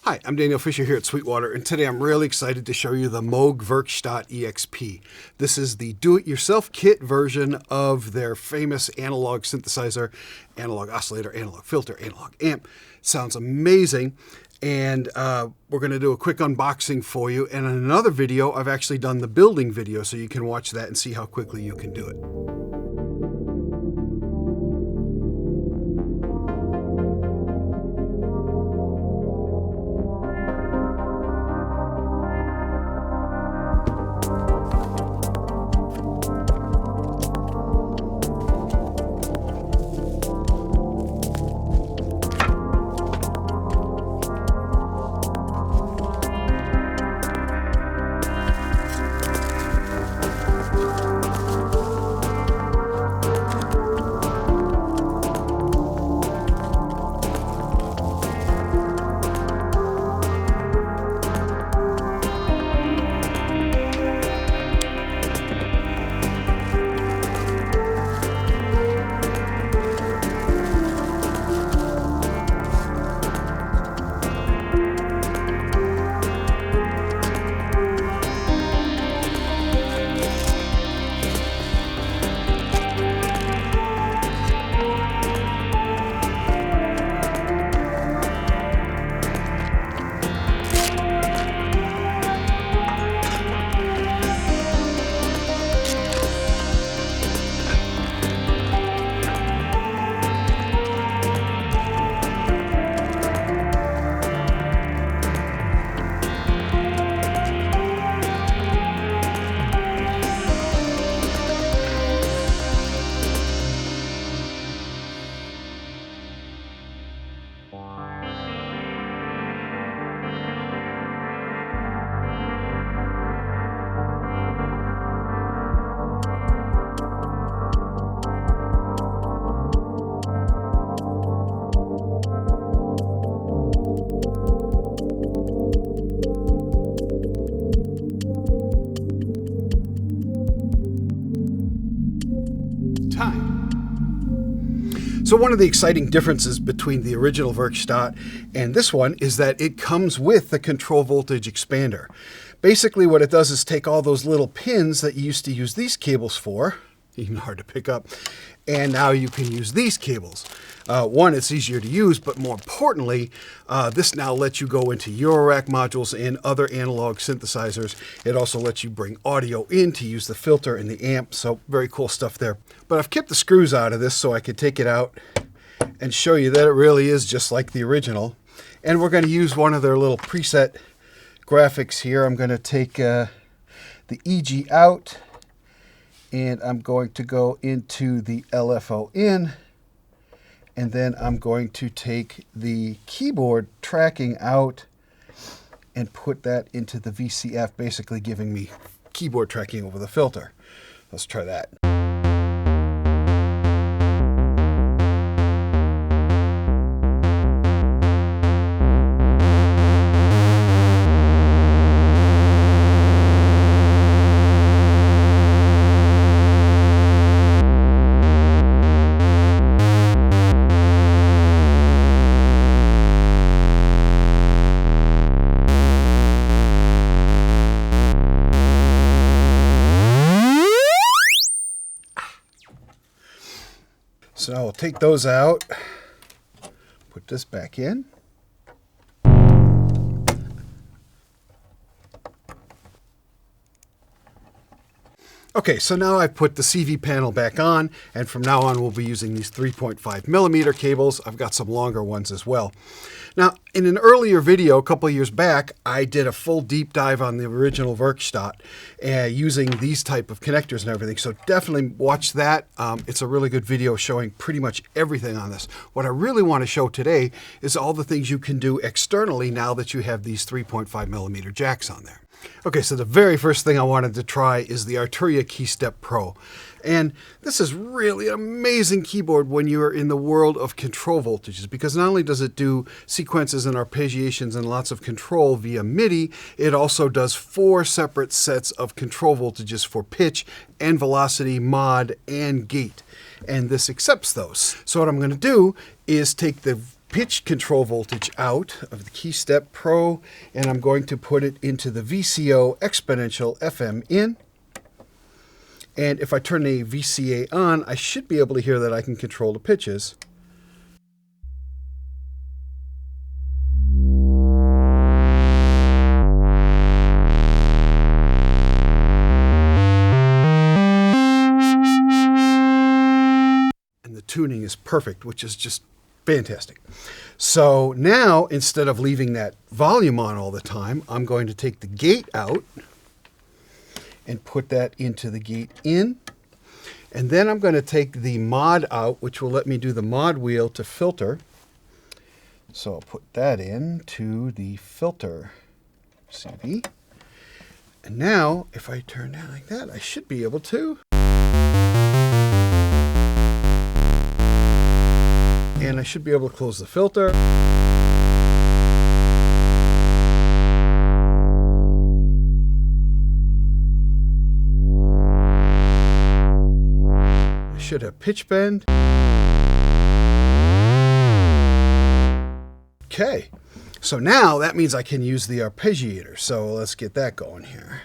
Hi, I'm Daniel Fisher here at Sweetwater, and today I'm really excited to show you the Moog Werkstatt-Exp. This is the do-it-yourself kit version of their famous analog synthesizer, analog oscillator, analog filter, analog amp. Sounds amazing, and we're going to do a quick unboxing for you. And in another video, I've actually done the building video, so you can watch that and see how quickly you can do it. So one of the exciting differences between the original Werkstatt and this one is that it comes with the control voltage expander. Basically what it does is take all those little pins that you used to use these cables for, even hard to pick up, and now you can use these cables. One, it's easier to use, but more importantly, this now lets you go into Eurorack modules and other analog synthesizers. It also lets you bring audio in to use the filter and the amp, so very cool stuff there. But I've kept the screws out of this so I could take it out and show you that it really is just like the original. And we're going to use one of their little preset graphics here. I'm going to take the EG out, and I'm going to go into the LFO in, and then I'm going to take the keyboard tracking out and put that into the VCF, basically giving me keyboard tracking over the filter. Let's try that. So I'll take those out, put this back in. Okay, so now I've put the CV panel back on, and from now on we'll be using these 3.5 millimeter cables. I've got some longer ones as well. Now, in an earlier video a couple of years back, I did a full deep dive on the original Werkstatt using these type of connectors and everything, so definitely watch that. It's a really good video showing pretty much everything on this. What I really want to show today is all the things you can do externally now that you have these 3.5 millimeter jacks on there. Okay, so the very first thing I wanted to try is the Arturia KeyStep Pro. And this is really an amazing keyboard when you're in the world of control voltages, because not only does it do sequences and arpeggiations and lots of control via MIDI, it also does 4 separate sets of control voltages for pitch and velocity, mod, and gate. And this accepts those. So what I'm going to do is take the pitch control voltage out of the KeyStep Pro, and I'm going to put it into the VCO exponential FM in. And if I turn the VCA on, I should be able to hear that I can control the pitches. And the tuning is perfect, which is just fantastic. So now, instead of leaving that volume on all the time, I'm going to take the gate out and put that into the gate in. And then I'm going to take the mod out, which will let me do the mod wheel to filter. So I'll put that into the filter CV. And now, if I turn down like that, I should be able to. And I should be able to close the filter. Should have pitch bend. Okay, so now that means I can use the arpeggiator. So let's get that going here.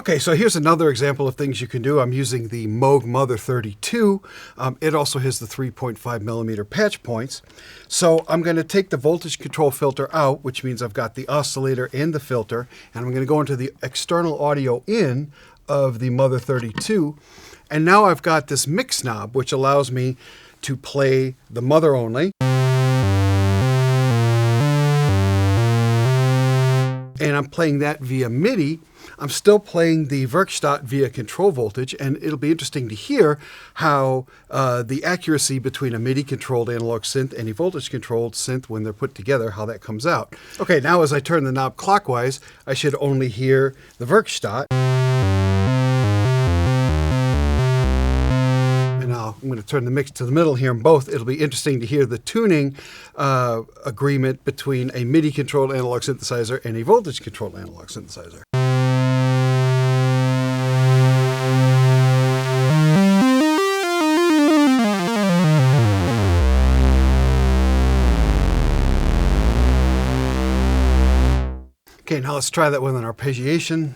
Okay, so here's another example of things you can do. I'm using the Moog Mother-32. It also has the 3.5 millimeter patch points. So I'm going to take the voltage control filter out, which means I've got the oscillator and the filter, and I'm going to go into the external audio in of the Mother-32. And now I've got this mix knob, which allows me to play the Mother only. And I'm playing that via MIDI. I'm still playing the Werkstatt via control voltage, and it'll be interesting to hear how the accuracy between a MIDI-controlled analog synth and a voltage-controlled synth, when they're put together, how that comes out. Okay, now as I turn the knob clockwise, I should only hear the Werkstatt. And now I'm going to turn the mix to the middle here in both. It'll be interesting to hear the tuning agreement between a MIDI-controlled analog synthesizer and a voltage-controlled analog synthesizer. Okay, now let's try that with an arpeggiation.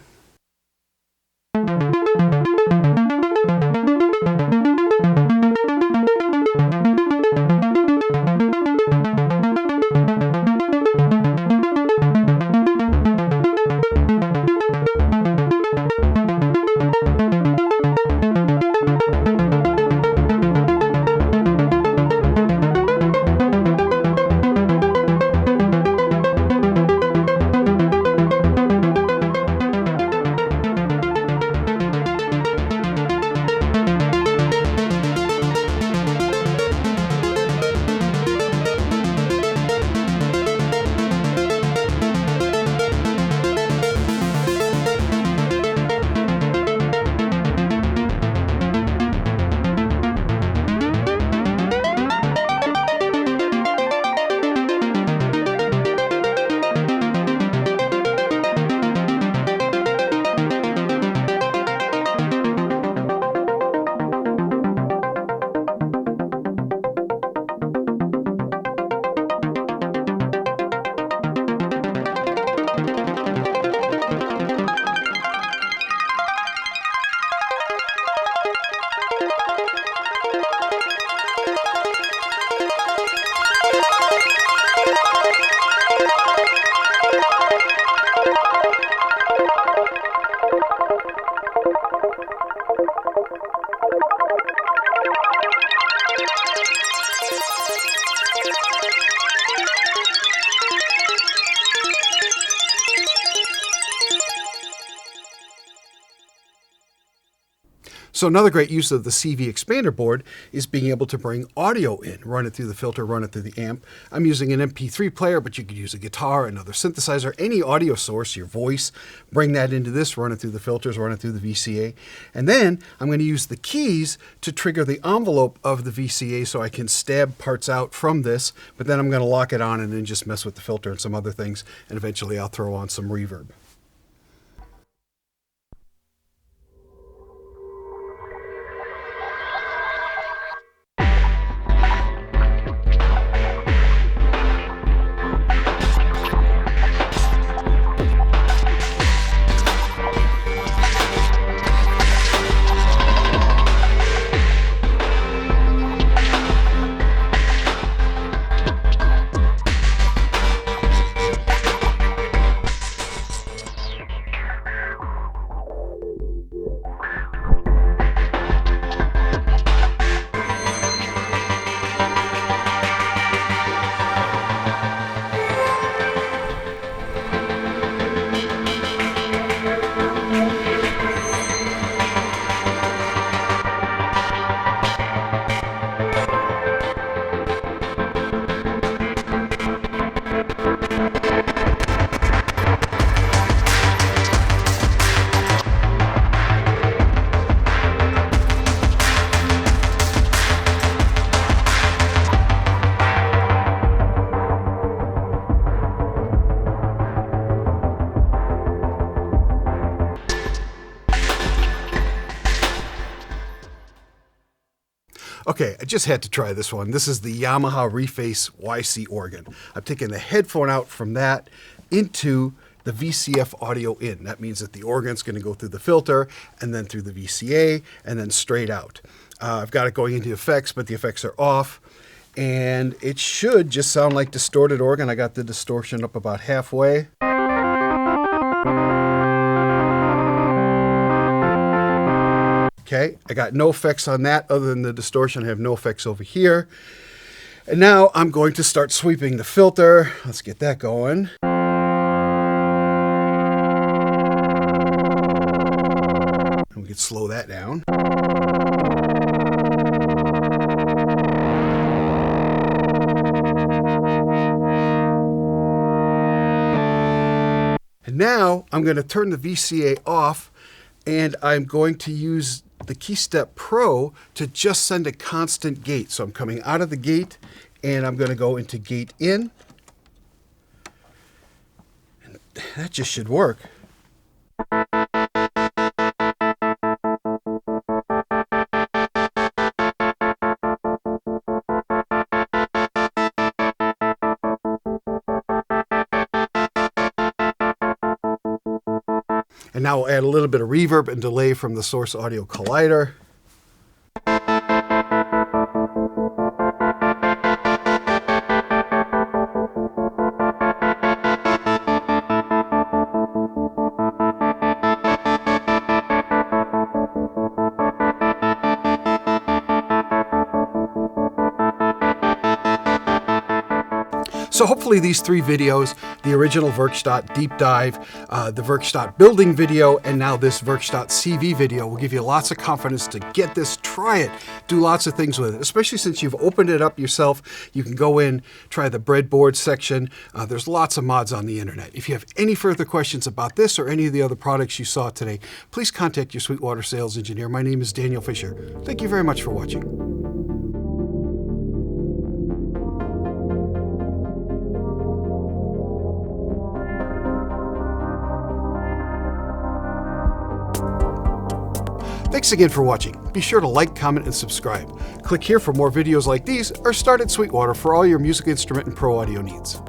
So another great use of the CV expander board is being able to bring audio in, run it through the filter, run it through the amp. I'm using an MP3 player, but you could use a guitar, another synthesizer, any audio source, your voice, bring that into this, run it through the filters, run it through the VCA. And then I'm going to use the keys to trigger the envelope of the VCA so I can stab parts out from this, but then I'm going to lock it on and then just mess with the filter and some other things, and eventually I'll throw on some reverb. Okay, I just had to try this one. This is the Yamaha Reface YC organ. I've taken the headphone out from that into the VCF audio in. That means that the organ's going to go through the filter and then through the VCA and then straight out. I've got it going into effects, but the effects are off. And it should just sound like distorted organ. I got the distortion up about halfway. Okay, I got no effects on that other than the distortion. I have no effects over here. And now I'm going to start sweeping the filter. Let's get that going. And we can slow that down. And now I'm going to turn the VCA off, and I'm going to use the KeyStep Pro to just send a constant gate. So I'm coming out of the gate, and I'm going to go into gate in. And that just should work. And now we'll add a little bit of reverb and delay from the source audio collider. So hopefully these 3 videos, the original Werkstatt deep dive, the Werkstatt building video, and now this Werkstatt CV video will give you lots of confidence to get this, try it, do lots of things with it, especially since you've opened it up yourself. You can go in, try the breadboard section. There's lots of mods on the internet. If you have any further questions about this or any of the other products you saw today, please contact your Sweetwater sales engineer. My name is Daniel Fisher. Thank you very much for watching. Thanks again for watching. Be sure to like, comment, and subscribe. Click here for more videos like these, or start at Sweetwater for all your music instrument and pro audio needs.